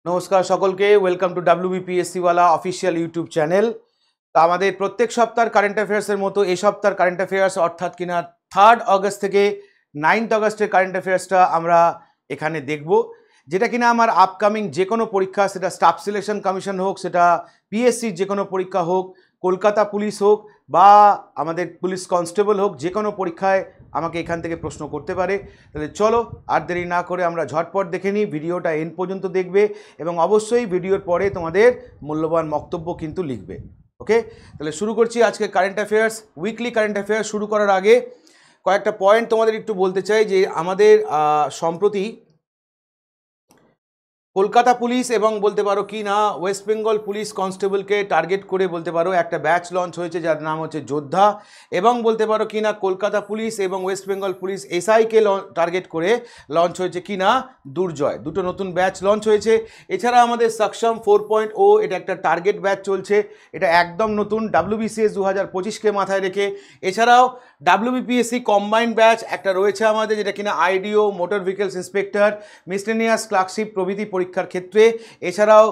নমস্কার সকলকে, welcome to WBPSC ওয়ালা অফিসিয়াল ইউটিউব চ্যানেল। তো আমাদের প্রত্যেক সপ্তাহের কারেন্ট অ্যাফেয়ার্সের মতো এই সপ্তাহের কারেন্ট অ্যাফেয়ার্স অর্থাৎ কিনা 3rd অগস্ট থেকে 9th অগস্টের কারেন্ট অ্যাফেয়ার্সটা আমরা এখানে দেখব, যেটা কিনা আমার আপকামিং যে কোনো পরীক্ষা, সেটা স্টাফ সিলেকশন কমিশন হোক, সেটা পিএসসির যে কোনো পরীক্ষা হোক, কলকাতা পুলিশ হোক বা আমাদের পুলিশ কনস্টেবল হোক, যে কোনো পরীক্ষায় আমাকে এখান থেকে প্রশ্ন করতে পারে। তাহলে চলো আর দেরি না করে আমরা ঝটপট দেখে নিই। ভিডিওটা এন্ড পর্যন্ত দেখবে এবং অবশ্যই ভিডিওর পরে তোমাদের মূল্যবান বক্তব্য কিন্তু লিখবে। ওকে, তাহলে শুরু করছি আজকে current affairs. Weekly current affairs শুরু করার আগে কয়েকটা পয়েন্ট তোমাদের একটু বলতে চাই যে আমাদের সম্প্রতি কলকাতা পুলিশ এবং বলতে পারো কি না ওয়েস্ট বেঙ্গল পুলিশ কনস্টেবলকে টার্গেট করে বলতে পারো একটা ব্যাচ লঞ্চ হয়েছে, যার নাম হচ্ছে যোদ্ধা, এবং বলতে পারো কি না কলকাতা পুলিশ এবং ওয়েস্ট বেঙ্গল পুলিশ এসআইকে টার্গেট করে লঞ্চ হয়েছে কি না দুর্জয়। দুটো নতুন ব্যাচ লঞ্চ হয়েছে। এছাড়া আমাদের সক্ষম 4.0 এটা একটা টার্গেট ব্যাচ চলছে, এটা একদম নতুন WBCS 2025কে মাথায় রেখে। এছাড়াও WBPSC কম্বাইন্ড ব্যাচ একটা রয়েছে আমাদের, যেটা কিনা IDO, motor vehicles inspector, miscellaneous clerkship প্রভৃতি পরীক্ষার ক্ষেত্রে। এছাড়াও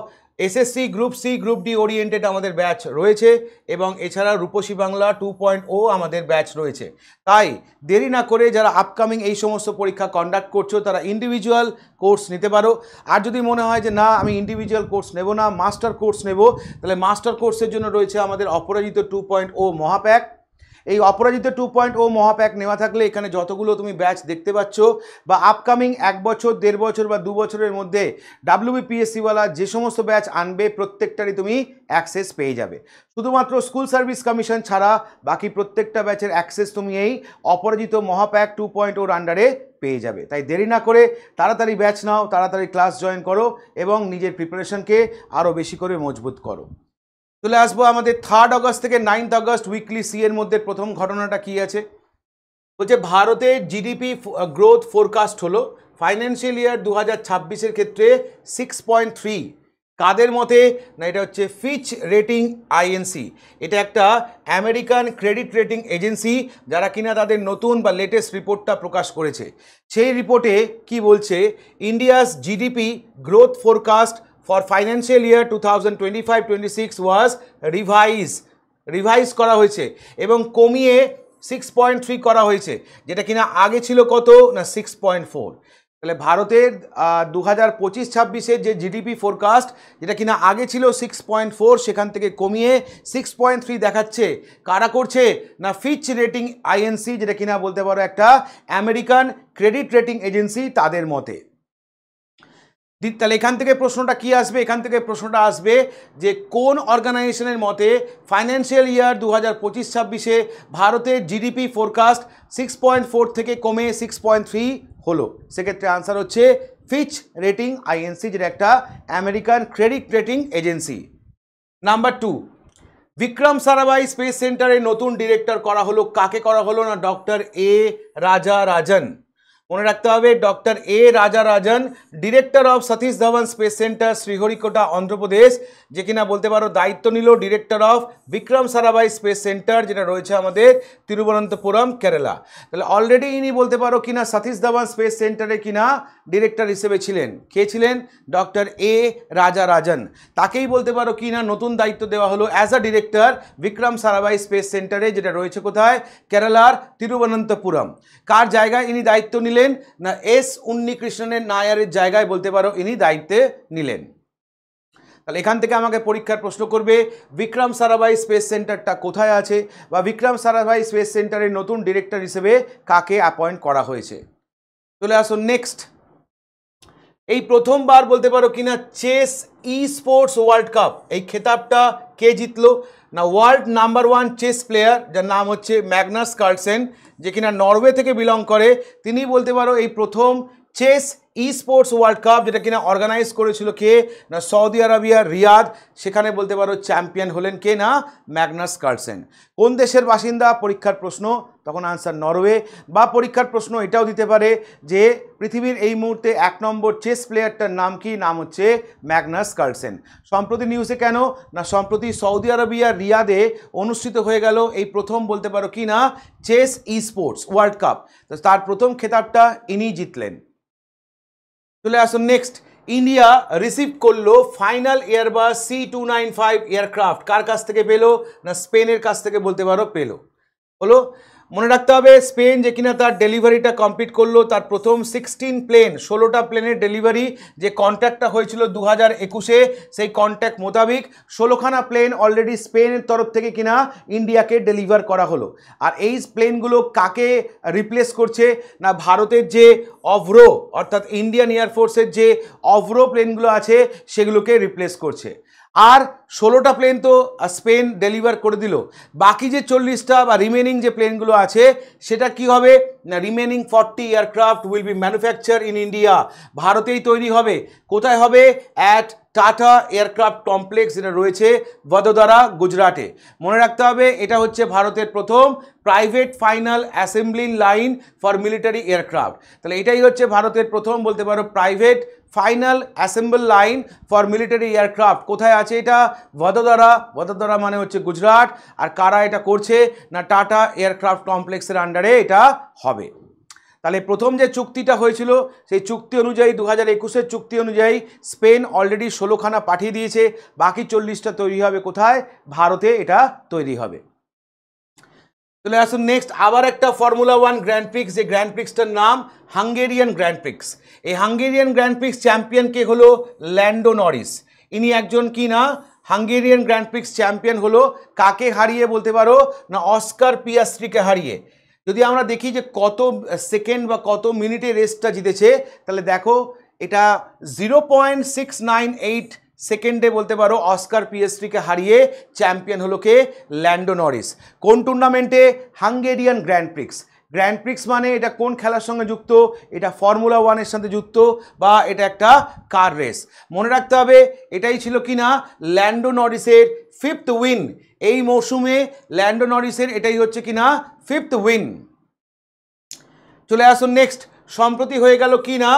SSC group C group D oriented আমাদের ব্যাচ রয়েছে এবং এছাড়া রূপসী বাংলা 2.0 আমাদের ব্যাচ রয়েছে। তাই দেরি না করে যারা আপকামিং এই সমস্ত পরীক্ষা কন্ডাক্ট করছো তারা ইন্ডিভিজুয়াল কোর্স নিতে পারো। আর যদি মনে হয় যে না আমি ইন্ডিভিজুয়াল কোর্স নেব না, মাস্টার কোর্স নেব, তাহলে মাস্টার কোর্সের জন্য রয়েছে আমাদের অপরাজিত 2.0 মহাপ্যাক। এই অপরাজিত 2.0 মহাপ্যাক নেওয়া থাকলে এখানে যতগুলো তুমি ব্যাচ দেখতে পাচ্ছ বা আপকামিং 1 বছর, 1.5 বছর বা 2 বছরের মধ্যে WBPSC ওয়ালা যে সমস্ত ব্যাচ আনবে প্রত্যেকটারই তুমি অ্যাক্সেস পেয়ে যাবে। শুধুমাত্র স্কুল সার্ভিস কমিশন ছাড়া বাকি প্রত্যেকটা ব্যাচের অ্যাক্সেস তুমি এই অপরাজিত মহাপ্যাক 2.0 আন্ডারে পেয়ে যাবে। তাই দেরি না করে তাড়াতাড়ি ব্যাচ নাও, তাড়াতাড়ি ক্লাস জয়েন করো এবং নিজের প্রিপারেশনকে আরও বেশি করে মজবুত করো। চলে আসবো আমাদের 3rd অগস্ট থেকে 9th অগস্ট উইকলি সি এর মধ্যে। প্রথম ঘটনাটা কি আছে বলছে, ভারতের জিডিপি গ্রোথ ফোরকাস্ট হলো ফাইন্যান্সিয়াল ইয়ার 2026-এর ক্ষেত্রে 6.3। কাদের মতে না, এটা হচ্ছে ফিচ রেটিং আইএনসি। এটা একটা আমেরিকান ক্রেডিট রেটিং এজেন্সি, যারা কিনা তাদের নতুন বা লেটেস্ট রিপোর্টটা প্রকাশ করেছে। সেই রিপোর্টে কি বলছে, India's GDP growth forecast for financial year 2025-26 was revise করা হয়েছে এবং কমিয়ে 6.3 করা হয়েছে, যেটা কিনা আগে ছিল কত না 6.4। তাহলে ভারতের 2025-26-এর যে জিডিপি ফোরকাস্ট, যেটা কিনা আগে ছিল 6.4, সেখান থেকে কমিয়ে 6.3 দেখাচ্ছে। কারা করছে না ফিচ রেটিং আইএনসি, যেটা কিনা বলতে পারো একটা আমেরিকান ক্রেডিট রেটিং এজেন্সি, তাদের মতে। তাহলে এখান থেকে প্রশ্নটা কি আসবে, এখান থেকে প্রশ্নটা আসবে যে কোন অর্গানাইজেশনের মতে ফাইন্যান্সিয়াল ইয়ার 2025-26-এ ভারতের জিডিপি ফোরকাস্ট 6.4 থেকে কমে 6.3 হলো। সেক্ষেত্রে আনসার হচ্ছে ফিচ রেটিং আইএনসি, যেটা একটা American credit rating agency. Number 2, Vikram Sarabhai space সেন্টারের নতুন ডিরেক্টর করা হলো। কাকে করা হলো না, ডক্টর এ রাজা রাজন। মনে রাখতে হবে doctor A Raja Rajan, director of Satish Dhawan space centre, Sriharikota, Andhra Pradesh, যে কিনা বলতে পারো দায়িত্ব নিল director of Vikram Sarabhai space centre, যেটা রয়েছে আমাদের তিরুবনন্তপুরম, কেরালা। তাহলে অলরেডি ইনি বলতে পারো কিনা সতীশ ধাওয়ান স্পেস সেন্টারে কিনা ডিরেক্টর হিসেবে ছিলেন। কে ছিলেন? ডক্টর এ রাজা রাজন। তাকেই বলতে পারো কিনা নতুন দায়িত্ব দেওয়া হলো as a director Vikram Sarabhai space সেন্টারে, যেটা রয়েছে কোথায়? কেরালার তিরুবনন্তপুরম। কার জায়গায় ইনি দায়িত্ব নিলেন না এস উন্নিকৃষ্ণনের নায়ারের জায়গায় বলতে পারো ইনি দায়িত্বে নিলেন। তাহলে এখান থেকে আমাকে পরীক্ষার প্রশ্ন করবে বিক্রম সারাভাই স্পেস সেন্টারটা কোথায় আছে বা বিক্রম সারাভাই স্পেস সেন্টারের নতুন ডিরেক্টর হিসেবে কাকে অ্যাপয়েন্ট করা হয়েছে। চলে আসুন নেক্সট। এই প্রথমবার বলতে পারো কিনা চেস ই স্পোর্টস ওয়ার্ল্ড কাপ, এই খেতাবটা কে জিতলো না ওয়ার্ল্ড নাম্বার 1 চেস প্লেয়ার, যার নাম হচ্ছে ম্যাগনাস কার্লসেন, যে কিনা নরওয়ে থেকে বিলং করে। তিনি বলতে পারো এই প্রথম চেস ই স্পোর্টস ওয়ার্ল্ড কাপ, যেটা কিনা অর্গানাইজ করেছিল কে না সৌদি আরবিয়ার রিয়াদ, সেখানে বলতে পারো চ্যাম্পিয়ন হলেন কে না ম্যাগনাস কার্লসেন। কোন দেশের বাসিন্দা পরীক্ষার প্রশ্ন, তখন আনসার নরওয়ে। বা পরীক্ষার প্রশ্ন এটাও দিতে পারে যে পৃথিবীর এই মুহূর্তে 1 নম্বর চেস প্লেয়ারটার নাম কি, নাম হচ্ছে ম্যাগনাস কার্লসেন। সম্প্রতি নিউজে কেন না সম্প্রতি সৌদি আরবিয়ার রিয়াদে অনুষ্ঠিত হয়ে গেল এই প্রথম বলতে পারো কি না চেস ই স্পোর্টস ওয়ার্ল্ড কাপ, তার প্রথম খেতাবটা ইনি জিতলেন। চলে আসুন নেক্সট। ইন্ডিয়া রিসিভ করলো ফাইনাল এয়ারবাস C295 এয়ারক্রাফট কার কাছ থেকে পেলো না স্পেনের কাছ থেকে বলতে পারো পেলো হলো মনে রাখতে হবে স্পেন যে কিনা তার ডেলিভারিটা কমপ্লিট করলো তার প্রথম 16 প্লেন 16টা প্লেনের ডেলিভারি যে কন্ট্রাক্টটা হয়েছিল 2021-এ সেই কন্ট্রাক্ট মোতাবেক 16খানা প্লেন অলরেডি স্পেনের তরফ থেকে কিনা ইন্ডিয়াকে ডেলিভার করা হলো আর এই প্লেনগুলো কাকে রিপ্লেস করছে না ভারতের যে অভ্রো অর্থাৎ ইন্ডিয়ান এয়ারফোর্সের যে অভ্রো প্লেনগুলো আছে সেগুলোকে রিপ্লেস করছে আর 16টা প্লেন তো স্পেন ডেলিভার করে দিল বাকি যে 40টা বা রিমেনিং যে প্লেনগুলো আছে সেটা কি হবে না remaining 40 aircraft will be manufacture in India ভারতেই তৈরি হবে কোথায় হবে অ্যাট টাটা এয়ারক্রাফট কমপ্লেক্স যেটা রয়েছে বদোদরা গুজরাটে মনে রাখতে হবে এটা হচ্ছে ভারতের প্রথম private final assembly line for military aircraft তাহলে এটাই হচ্ছে ভারতের প্রথম বলতে পারো private final assemble line for military aircraft কোথায় আছে এটা বদোদরা মানে হচ্ছে গুজরাট আর কারা এটা করছে না টাটা এয়ারক্রাফট কমপ্লেক্সের আন্ডারে এটা হবে তাহলে প্রথম যে চুক্তিটা হয়েছিল সেই চুক্তি অনুযায়ী 2021-এর চুক্তি অনুযায়ী স্পেন অলরেডি 16খানা পাঠিয়ে দিয়েছে বাকি 40টা তৈরি হবে কোথায় ভারতে এটা তৈরি হবে চলে আসুন নেক্সট আবার একটা ফর্মুলা 1 গ্র্যান্ড প্রিক্স যে গ্র্যান্ড প্রিক্সটার নাম হাঙ্গেরিয়ান গ্র্যান্ড প্রিক্স এই হাঙ্গেরিয়ান গ্র্যান্ড প্রিক্স চ্যাম্পিয়ন কে হলো ল্যান্ডো নরিস ইনি একজন কি না হাঙ্গেরিয়ান গ্র্যান্ড প্রিক্স চ্যাম্পিয়ন হলো কাকে হারিয়ে বলতে পারো না অস্কার পিয়াস্ট্রিকে হারিয়ে যদি আমরা দেখি যে কত সেকেন্ড বা কত মিনিটে রেসটা জিতেছে তাহলে দেখো এটা 0.698 সেকেন্ডে বলতে পারো অস্কার পিয়াস্ট্রিকে হারিয়ে চ্যাম্পিয়ন হলো কে ল্যান্ডো নরিস কোন টুর্নামেন্টে হাঙ্গেরিয়ান গ্র্যান্ড প্রিক্স মানে এটা কোন খেলার সঙ্গে যুক্ত এটা ফর্মুলা 1-এর সাথে যুক্ত বা এটা একটা কার রেস মনে রাখতে হবে এটাই ছিল কিনা ল্যান্ডো নরিসের 5th উইন এই মৌসুমে ল্যান্ডো নরিসের এটাই হচ্ছে কিনা 5th উইন চলে আসুন নেক্সট সম্প্রতি হয়ে গেল কি না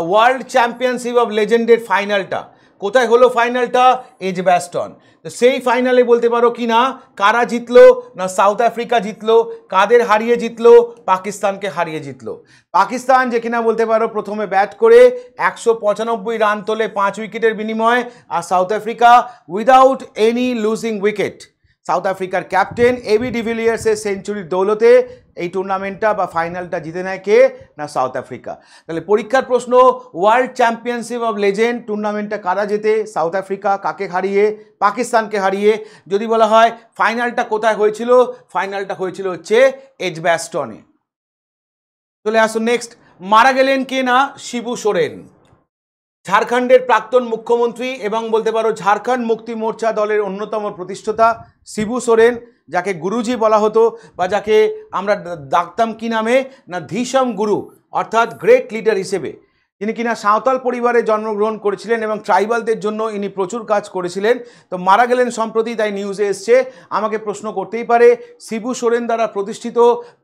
ওয়ার্ল্ড চ্যাম্পিয়নশিপ অফ লেজেন্ডের ফাইনালটা কোথায় হলো ফাইনালটা এজবাস্টন তো সেই ফাইনালে বলতে পারো কি না কারা জিতলো না সাউথ আফ্রিকা জিতলো কাদের হারিয়ে জিতলো পাকিস্তানকে হারিয়ে জিতলো পাকিস্তান যে কিনা বলতে পারো প্রথমে ব্যাট করে 195 রান তোলে 5 উইকেটের বিনিময়ে আর South Africa without any losing wicket South আফ্রিকার ক্যাপ্টেন এবি ডিভিলিয়ার্সের সেঞ্চুরির দৌলতে এই টুর্নামেন্টটা বা ফাইনালটা জিতে নেয় কে না সাউথ আফ্রিকা তাহলে পরীক্ষার প্রশ্ন ওয়ার্ল্ড চ্যাম্পিয়নশিপ অফ লেজেন্ড টুর্নামেন্টটা কারা জেতে সাউথ আফ্রিকা কাকে হারিয়ে পাকিস্তানকে হারিয়ে যদি বলা হয় ফাইনালটা কোথায় হয়েছিল ফাইনালটা হয়েছিল হচ্ছে এজবাস্টনে চলে আসুন নেক্সট মারা গেলেন কে না শিবু সোরেন ঝাড়খণ্ডের প্রাক্তন মুখ্যমন্ত্রী এবং বলতে পারো ঝাড়খণ্ড মুক্তি মোর্চা দলের অন্যতম প্রতিষ্ঠাতা শিবু সোরেন যাকে গুরুজি বলা হতো বা যাকে আমরা ডাকতাম কি নামে না ধীসম গুরু অর্থাৎ গ্রেট লিডার হিসেবে তিনি কিনা সাঁওতাল পরিবারে জন্মগ্রহণ করেছিলেন এবং ট্রাইবালদের জন্য ইনি প্রচুর কাজ করেছিলেন তো মারা গেলেন সম্প্রতি তাই নিউজে এসছে আমাকে প্রশ্ন করতেই পারে শিবু সোরেন দ্বারা প্রতিষ্ঠিত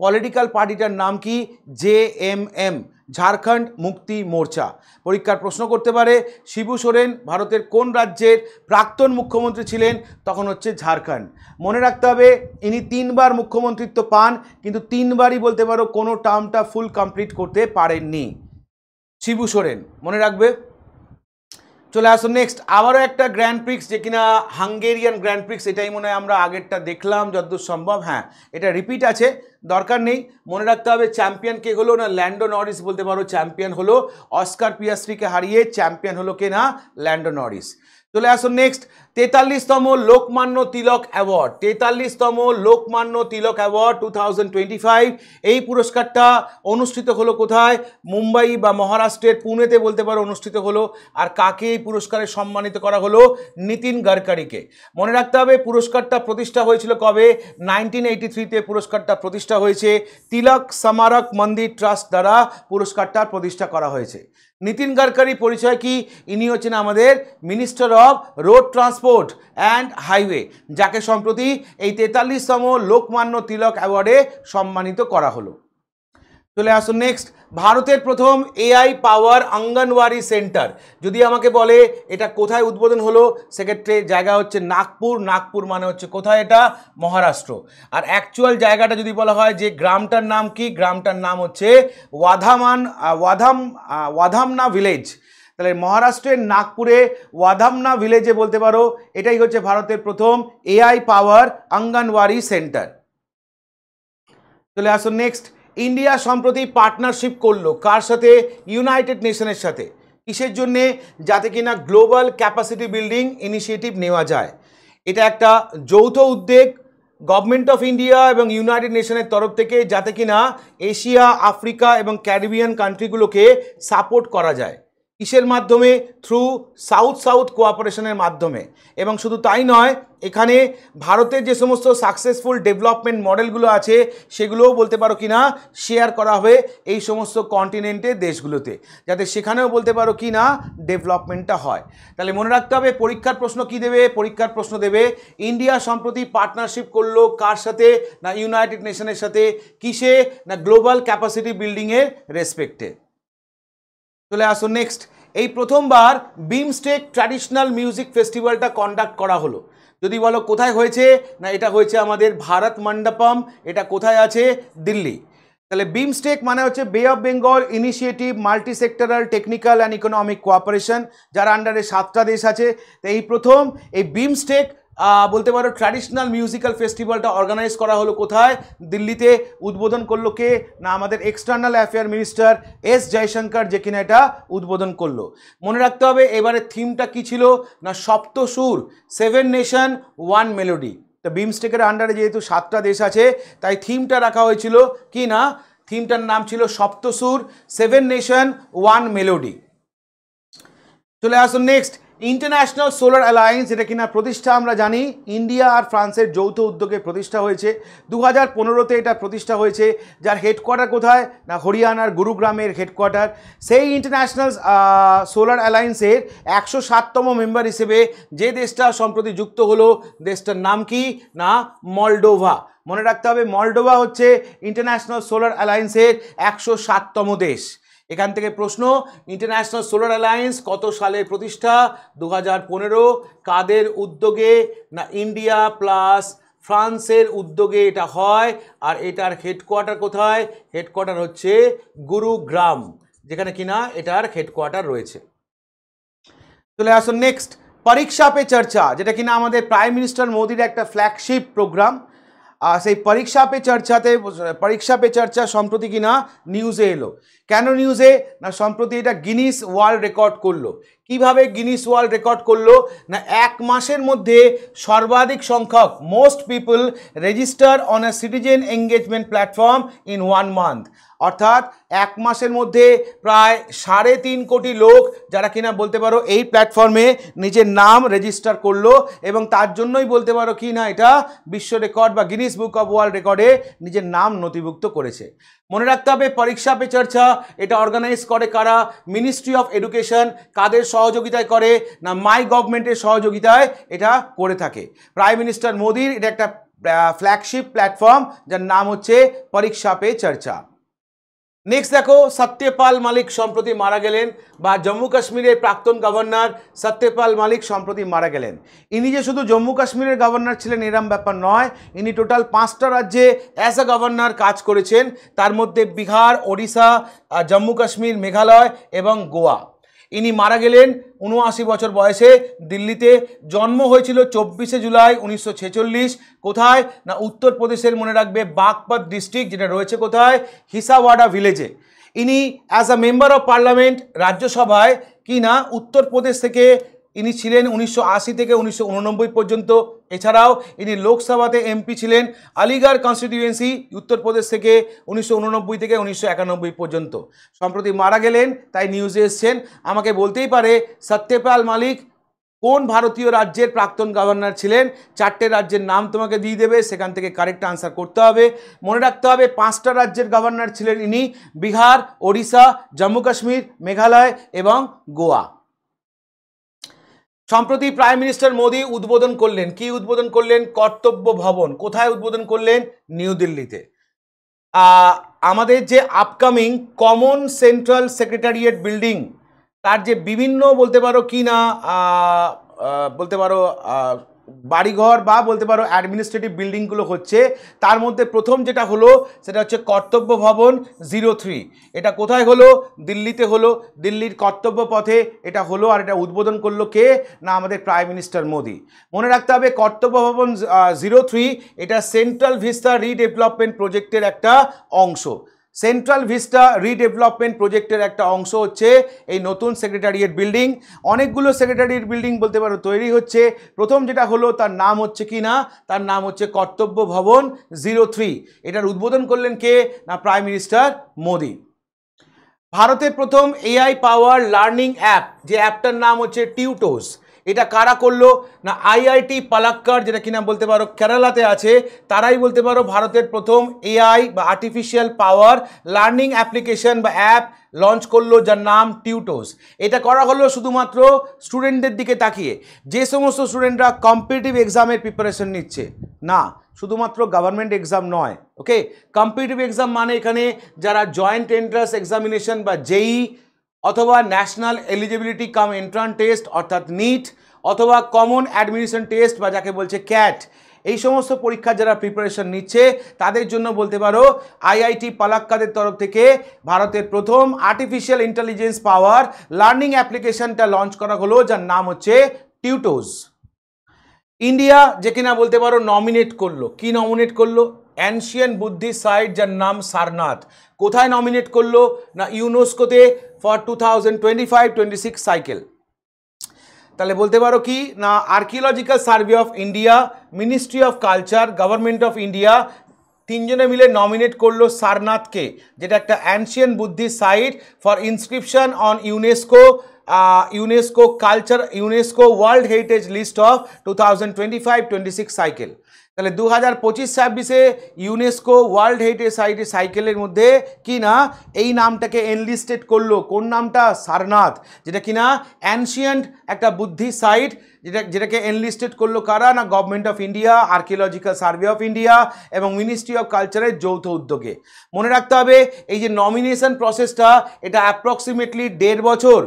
পলিটিক্যাল পার্টিটার নাম কি JMM ঝাড়খণ্ড মুক্তি মোর্চা পরীক্ষার প্রশ্ন করতে পারে শিবু সোরেন ভারতের কোন রাজ্যের প্রাক্তন মুখ্যমন্ত্রী ছিলেন তখন হচ্ছে ঝাড়খণ্ড মনে রাখতে হবে ইনি 3বার মুখ্যমন্ত্রিত্ব পান কিন্তু 3বারই বলতে পারো কোনো টার্মটা ফুল কমপ্লিট করতে পারেননি শিবু সোরেন মনে রাখবে চলে আসুন নেক্সট আবারও একটা গ্র্যান্ড প্রিক্স যে কিনা হাঙ্গেরিয়ান গ্র্যান্ড প্রিক্স এটাই মনে হয় আমরা আগেরটা দেখলাম যতদূর সম্ভব হ্যাঁ এটা রিপিট আছে দরকার নেই মনে রাখতে হবে চ্যাম্পিয়ন কে হলো না ল্যান্ডো নরিস বলতে পারো চ্যাম্পিয়ন হলো অস্কার পিয়াস্ট্রিকে হারিয়ে চ্যাম্পিয়ন হলো কে না ল্যান্ডো নরিস চলে আসুন next 43তম Lokmanya Tilak award 43তম Lokmanya Tilak award 2025 এই পুরস্কারটা অনুষ্ঠিত হলো কোথায় মুম্বাই বা মহারাষ্ট্রের পুনেতে বলতে পারো অনুষ্ঠিত হলো আর কাকে এই পুরস্কারে সম্মানিত করা হলো নীতিন গডকারিকে মনে রাখতে হবে পুরস্কারটা প্রতিষ্ঠা হয়েছিল কবে 1983-তে পুরস্কারটা প্রতিষ্ঠা হয়েছে তিলক স্মারক মন্দির ট্রাস্ট দ্বারা পুরস্কারটা প্রতিষ্ঠা করা হয়েছে নীতিন গডকারি পরিচয় কি ইনি হচ্ছেন আমাদের minister of road transport and highway যাকে সম্প্রতি এই 43তম লোকমান্য তিলক অ্যাওয়ার্ডে সম্মানিত করা হলো চলে আসুন নেক্সট ভারতের প্রথম AI পাওয়ার অঙ্গনওয়াড়ি সেন্টার যদি আমাকে বলে এটা কোথায় উদ্বোধন হলো সেক্ষেত্রে জায়গা হচ্ছে নাগপুর মানে হচ্ছে কোথায় এটা মহারাষ্ট্র আর অ্যাকচুয়াল জায়গাটা যদি বলা হয় যে গ্রামটার নাম কি গ্রামটার নাম হচ্ছে ওয়াধামনা ভিলেজ তাহলে মহারাষ্ট্রের নাগপুরে ওয়াধামনা ভিলেজে বলতে পারো এটাই হচ্ছে ভারতের প্রথম এআই পাওয়ার অঙ্গনওয়াড়ি সেন্টার। চলে আসুন নেক্সট। ইন্ডিয়া সম্প্রতি পার্টনারশিপ করলো কার সাথে? ইউনাইটেড নেশনের সাথে। কিসের জন্যে? যাতে কিনা গ্লোবাল ক্যাপাসিটি বিল্ডিং ইনিশিয়েটিভ নেওয়া যায়। এটা একটা যৌথ উদ্যোগ গভর্নমেন্ট অফ ইন্ডিয়া এবং ইউনাইটেড নেশনের তরফ থেকে, যাতে কিনা এশিয়া, আফ্রিকা এবং ক্যারিবিয়ান কান্ট্রিগুলোকে সাপোর্ট করা যায়। কিসের মাধ্যমে? থ্রু সাউথ সাউথ কোঅপারেশনের মাধ্যমে। এবং শুধু তাই নয়, এখানে ভারতের যে সমস্ত সাকসেসফুল ডেভেলপমেন্ট মডেলগুলো আছে সেগুলোও বলতে পারো কি না শেয়ার করা হবে এই সমস্ত কন্টিনেন্টের দেশগুলোতে, যাতে সেখানেও বলতে পারো কি না ডেভেলপমেন্টটা হয়। তাহলে মনে রাখতে হবে পরীক্ষার প্রশ্ন কি দেবে? পরীক্ষার প্রশ্ন দেবে ইন্ডিয়া সম্প্রতি পার্টনারশিপ করলো কার সাথে? না ইউনাইটেড নেশনের সাথে। কিসে? না গ্লোবাল ক্যাপাসিটি বিল্ডিংয়ের রেসপেক্টে। চলে আসুন নেক্সট। এই প্রথমবার বিমস্টেক ট্র্যাডিশনাল মিউজিক ফেস্টিভ্যালটা কন্ডাক্ট করা হলো। যদি বলো কোথায় হয়েছে? না এটা হয়েছে আমাদের ভারত মণ্ডপম। এটা কোথায় আছে? দিল্লি। তাহলে বিমস্টেক মানে হচ্ছে বে of Bengal initiative multi sectoral technical and economic cooperation, যার আন্ডারে 7টা দেশ আছে। তো এই প্রথম এই বিমস্টেক বলতে পারো ট্র্যাডিশনাল মিউজিক্যাল ফেস্টিভ্যালটা অর্গানাইজ করা হলো কোথায়? দিল্লিতে। উদ্বোধন করলো কে? না আমাদের external affair minister S Jaishankar, যে কিনা এটা উদ্বোধন করলো। মনে রাখতে হবে এবারে থিমটা কি ছিল? না সপ্তসুর, 7 নেশন 1 মেলোডি। তো বিমস্টেকের আন্ডারে যেহেতু 7টা দেশ আছে তাই থিমটা রাখা হয়েছিল কি না, থিমটার নাম ছিল সপ্তসুর, 7 নেশন 1 মেলোডি। চলে আসুন নেক্সট। ইন্টারন্যাশনাল সোলার অ্যালায়েন্স, যেটা কিনা প্রতিষ্ঠা আমরা জানি ইন্ডিয়া আর ফ্রান্সের যৌথ উদ্যোগে প্রতিষ্ঠা হয়েছে। 2015-তে এটা প্রতিষ্ঠা হয়েছে। যার হেডকোয়ার্টার কোথায়? না হরিয়ানার গুরুগ্রামের হেডকোয়ার্টার। সেই ইন্টারন্যাশনাল সোলার অ্যালায়েন্সের 107তম মেম্বার হিসেবে যে দেশটা সম্প্রতি যুক্ত হলো, দেশটার নাম কি? না মলডোভা। মনে রাখতে হবে মলডোভা হচ্ছে ইন্টারন্যাশনাল সোলার অ্যালায়েন্সের 107তম দেশ। এখান থেকে প্রশ্ন, ইন্টারন্যাশনাল সোলার অ্যালায়েন্স কত সালে প্রতিষ্ঠা? 2015। কাদের উদ্যোগে? না ইন্ডিয়া প্লাস ফ্রান্সের উদ্যোগে এটা হয়। আর এটার হেডকোয়ার্টার কোথায়? হেডকোয়ার্টার হচ্ছে গুরুগ্রাম, যেখানে কিনা এটার হেডকোয়ার্টার রয়েছে। চলে আসুন নেক্সট। পরীক্ষা পে চর্চা, যেটা কিনা আমাদের প্রাইম মিনিস্টার মোদির একটা ফ্ল্যাগশিপ প্রোগ্রাম। সেই পরীক্ষা পে চর্চা সম্প্রতি কিনা নিউজে এলো। কেন নিউজে? না সম্প্রতি এটা গিনিস ওয়ার্ল্ড রেকর্ড করলো। কিভাবে গিনিস ওয়ার্ল্ড রেকর্ড করলো? না 1 মাসের মধ্যে সর্বাধিক সংখ্যক most people register on a citizen engagement platform in 1 month. অর্থাৎ 1 মাসের মধ্যে প্রায় 3.5 কোটি লোক যারা কিনা বলতে পারো এই প্ল্যাটফর্মে নিজের নাম রেজিস্টার করলো, এবং তার জন্যই বলতে পারো কি না এটা বিশ্ব রেকর্ড বা গিনিস বুক অফ ওয়ার্ল্ড রেকর্ডে নিজের নাম নথিভুক্ত করেছে। মনে রাখতে হবে পরীক্ষা পে চর্চা এটা অর্গানাইজ করে কারা? Ministry of education. কাদের সহযোগিতায় করে? না মাই গভর্নমেন্টের সহযোগিতায় এটা করে থাকে। প্রাইম মিনিস্টার মোদির এটা একটা ফ্ল্যাগশিপ প্ল্যাটফর্ম যার নাম হচ্ছে পরীক্ষা পে চর্চা। নেক্সট দেখো, সত্যপাল মালিক সম্প্রতি মারা গেলেন, বা জম্মু কাশ্মীরের প্রাক্তন গভর্নর সত্যপাল মালিক সম্প্রতি মারা গেলেন। ইনি যে শুধু জম্মু কাশ্মীরের গভর্নর ছিলেন এরম ব্যাপার নয়, ইনি টোটাল 5টা রাজ্যে অ্যাজ এ গভর্নর কাজ করেছেন, তার মধ্যে বিহার, ওড়িশা, জম্মু কাশ্মীর, মেঘালয় এবং গোয়া। ইনি মারা গেলেন 79 বছর বয়সে দিল্লিতে। জন্ম হয়েছিল 24শে জুলাই 1946। কোথায়? না উত্তরপ্রদেশের মনে রাখবে বাগপত ডিস্ট্রিক্ট, যেটা রয়েছে কোথায়? হিসাওয়াড়া ভিলেজে। ইনি as a member of parliament রাজ্যসভায় কি না উত্তরপ্রদেশ থেকে ইনি ছিলেন 1980 থেকে 1989 পর্যন্ত। এছাড়াও ইনি লোকসভাতে এমপি ছিলেন আলিগড় কনস্টিটিউয়েন্সি উত্তরপ্রদেশ থেকে 1989 থেকে 1991 পর্যন্ত। সম্প্রতি মারা গেলেন তাই নিউজে এসছেন। আমাকে বলতেই পারে সত্যপাল মালিক কোন ভারতীয় রাজ্যের প্রাক্তন গভর্নর ছিলেন? 4টে রাজ্যের নাম তোমাকে দিয়ে দেবে, সেখান থেকে কারেক্ট আনসার করতে হবে। মনে রাখতে হবে 5টা রাজ্যের গভর্নর ছিলেন ইনি, বিহার, ওড়িশা, জম্মু কাশ্মীর, মেঘালয় এবং গোয়া। সম্প্রতি প্রাইম মিনিস্টার মোদি উদ্বোধন করলেন, কি উদ্বোধন করলেন? কর্তব্য ভবন। কোথায় উদ্বোধন করলেন? নিউ দিল্লিতে। আমাদের যে upcoming common central secretariat building, তার যে বিভিন্ন বলতে পারো কি না বলতে পারো বাড়িঘর বা বলতে পারো অ্যাডমিনিস্ট্রেটিভ বিল্ডিংগুলো হচ্ছে, তার মধ্যে প্রথম যেটা হলো সেটা হচ্ছে কর্তব্য ভবন 03। এটা কোথায় হলো? দিল্লিতে হলো, দিল্লির কর্তব্য পথে এটা হলো। আর এটা উদ্বোধন করলো কে? না আমাদের প্রাইম মিনিস্টার মোদি। মনে রাখতে হবে কর্তব্য ভবন 03 এটা সেন্ট্রাল ভিস্তা রিডেভেলপমেন্ট প্রজেক্টের একটা অংশ। সেন্ট্রাল ভিস্টা রিডেভেলপমেন্ট প্রজেক্টের একটা অংশ হচ্ছে এই নতুন সেক্রেটারিয়েট বিল্ডিং। অনেকগুলো সেক্রেটারিয়েট বিল্ডিং বলতে পারো তৈরি হচ্ছে। প্রথম যেটা হলো তার নাম হচ্ছে কি না, তার নাম হচ্ছে কর্তব্য ভবন 03। এটার উদ্বোধন করলেন কে? না প্রাইম মিনিস্টার মোদি। ভারতের প্রথম এআই পাওয়ার লার্নিং অ্যাপ, যে অ্যাপটার নাম হচ্ছে টিউটোস, এটা কারা করলো? না আইআইটি পালাক্কাড়, যেটা কিনা বলতে পারো কেরালাতে আছে, তারাই বলতে পারো ভারতের প্রথম এআই বা আর্টিফিশিয়াল পাওয়ার লার্নিং অ্যাপ্লিকেশন বা অ্যাপ লঞ্চ করলো, যার নাম টিউটোস। এটা করা হলো শুধুমাত্র স্টুডেন্টদের দিকে তাকিয়ে। যে সমস্ত স্টুডেন্টরা কম্পিটিটিভ এক্সামের প্রিপারেশন নিচ্ছে, না শুধুমাত্র গভর্নমেন্ট এক্সাম নয়, ওকে, কম্পিটিটিভ এক্সাম মানে এখানে যারা জয়েন্ট এন্ট্রান্স এক্সামিনেশন বা জেই অথবা ন্যাশনাল এলিজিবিলিটি কাম এন্ট্রান্স টেস্ট অর্থাৎ নিট অথবা কমন অ্যাডমিশন টেস্ট বা যাকে বলছে ক্যাট, এই সমস্ত পরীক্ষার যারা প্রিপারেশন নিচ্ছে তাদের জন্য বলতে পারো আইআইটি পালাক্কাদের তরফ থেকে ভারতের প্রথম আর্টিফিশিয়াল ইন্টেলিজেন্স পাওয়ার লার্নিং অ্যাপ্লিকেশনটা লঞ্চ করা হলো, যার নাম হচ্ছে টিউটোস। ইন্ডিয়া যে কিনা বলতে পারো নমিনেট করলো, কি নমিনেট করলো? অ্যানশিয়েন্ট বুদ্ধিস্ট সাইট, যার নাম সারনাথ। কোথায় নমিনেট করলো? না ইউনেস্কোতে ফর 2025-26 সাইকেল। তাহলে বলতে পারো কি না archaeological survey of India, ministry of culture, government of India তিনজনে মিলে নমিনেট করলো সারনাথকে, যেটা একটা ancient Buddhist site for inscription on UNESCO culture UNESCO world heritage list of 2025-26 cycle. তাহলে 2025-26 ইউনেস্কো ওয়ার্ল্ড হেরিটেজ সাইকেলের মধ্যে কি না এই নামটাকে এনলিস্টেড করলো। কোন নামটা? সারনাথ, যেটা কিনা অ্যানশিয়েন্ট একটা বুদ্ধি সাইট, যেটাকে এনলিস্টেড করলো কারা? না government of India, archaeological survey of India এবং মিনিস্ট্রি অফ কালচারের যৌথ উদ্যোগে। মনে রাখতে হবে এই যে নমিনেশন প্রসেসটা, এটা অ্যাপ্রক্সিমেটলি 1.5 বছর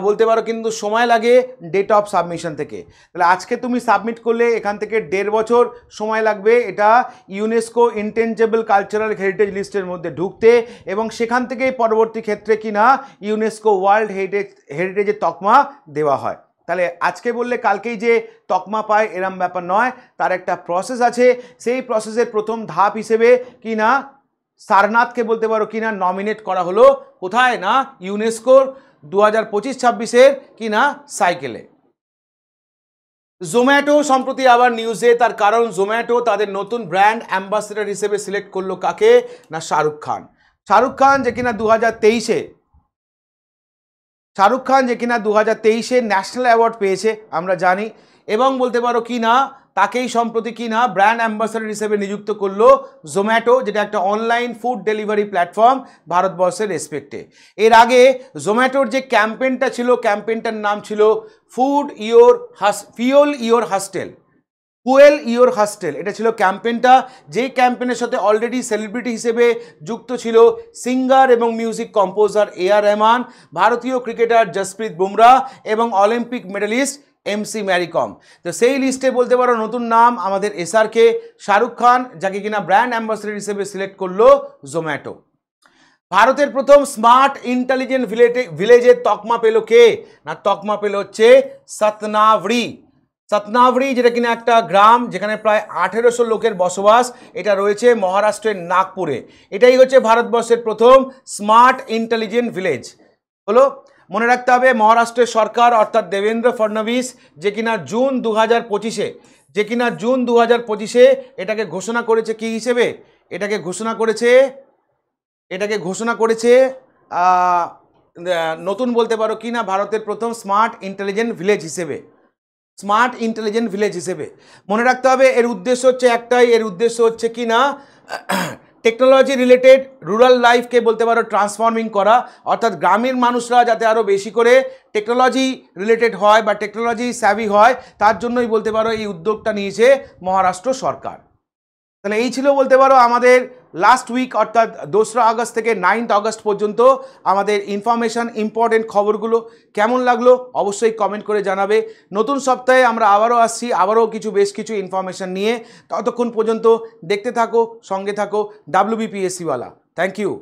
বলতে পারো কিন্তু সময় লাগে ডেট অফ সাবমিশন থেকে। তাহলে আজকে তুমি সাবমিট করলে এখান থেকে 1.5 বছর সময় লাগবে এটা ইউনেস্কো ইনটেঞ্জেবল কালচারাল হেরিটেজ লিস্টের মধ্যে ঢুকতে, এবং সেখান থেকেই পরবর্তী ক্ষেত্রে কিনা ইউনেস্কো ওয়ার্ল্ড হেরিটেজের তকমা দেওয়া হয়। তাহলে আজকে বললে কালকেই যে তকমা পায় এরম ব্যাপার নয়, তার একটা প্রসেস আছে। সেই প্রসেসের প্রথম ধাপ হিসেবে কি না সারনাথকে বলতে পারো কি না নমিনেট করা হলো, কোথায়? না ইউনেস্কোর 2025-26 কি না সাইকেলে। জোম্যাটো সম্প্রতি আবার নিউজে, তার কারণ জোম্যাটো তাদের নতুন ব্র্যান্ড অ্যাম্বাসেডর হিসেবে সিলেক্ট করলো কাকে? না শাহরুখ খান। শাহরুখ খান যে কিনা 2023 ন্যাশনাল অ্যাওয়ার্ড পেয়েছে আমরা জানি, এবং বলতে পারো কি না তাকেই সম্প্রতি কি না ব্র্যান্ড অ্যাম্বাসেডর হিসেবে নিযুক্ত করলো জোম্যাটো, যেটা একটা অনলাইন ফুড ডেলিভারি প্ল্যাটফর্ম ভারতবর্ষের রেসপেক্টে। এর আগে জোম্যাটোর যে ক্যাম্পেইনটা ছিল, ক্যাম্পেইনটার নাম ছিল ফুয়েল ইয়োর হাস্টেল। এটা ছিল ক্যাম্পেইনটা, যেই ক্যাম্পেইনের সাথে অলরেডি সেলিব্রিটি হিসেবে যুক্ত ছিল সিঙ্গার এবং মিউজিক কম্পোজার এআর রহমান, ভারতীয় ক্রিকেটার জসপ্রীত বুমরা এবং অলিম্পিক মেডেলিস্ট এমসি ম্যারিকম। তো সেই লিস্টে বলতে পারো নতুন নাম আমাদের এসআরকে শাহরুখ খান, যাকে কিনা ব্র্যান্ড অ্যাম্বাসেডর হিসেবে সিলেক্ট করলো জোম্যাটো। ভারতের প্রথম স্মার্ট ইন্টেলিজেন্ট ভিলেজের তকমা পেল কে? না তকমা পেল হচ্ছে সতনাবড়ি, যেটা কিনা একটা গ্রাম যেখানে প্রায় 1800 লোকের বসবাস। এটা রয়েছে মহারাষ্ট্রের নাগপুরে। এটাই হচ্ছে ভারতবর্ষের প্রথম স্মার্ট ইন্টেলিজেন্ট ভিলেজ হলো। মনে রাখতে হবে মহারাষ্ট্রের সরকার অর্থাৎ দেবেন্দ্র ফডনবিস যে কিনা জুন 2025 এটাকে ঘোষণা করেছে কি হিসেবে? এটাকে ঘোষণা করেছে নতুন বলতে পারো কি না ভারতের প্রথম স্মার্ট ইন্টেলিজেন্ট ভিলেজ হিসেবে। মনে রাখতে হবে এর উদ্দেশ্য হচ্ছে একটাই, এর উদ্দেশ্য হচ্ছে কি না টেকনোলজি রিলেটেড রুরাল লাইফকে বলতে পারো ট্রান্সফর্মিং করা, অর্থাৎ গ্রামের মানুষরা যাতে আরও বেশি করে টেকনোলজি রিলেটেড হয় বা টেকনোলজি স্যাভি হয়, তার জন্যই বলতে পারো এই উদ্যোগটা নিয়েছে মহারাষ্ট্র সরকার। তাহলে এই ছিল বলতে পারো আমাদের লাস্ট উইক অর্থাৎ 2রা আগস্ট থেকে 9th আগস্ট পর্যন্ত আমাদের ইনফরমেশন ইম্পর্টেন্ট খবরগুলো কেমন লাগলো অবশ্যই কমেন্ট করে জানাবে। নতুন সপ্তাহে আমরা আবারও আসছি, আবারও বেশ কিছু ইনফরমেশন নিয়ে। ততক্ষণ পর্যন্ত দেখতে থাকো, সঙ্গে থাকো WBPSC ওয়ালা। Thank you.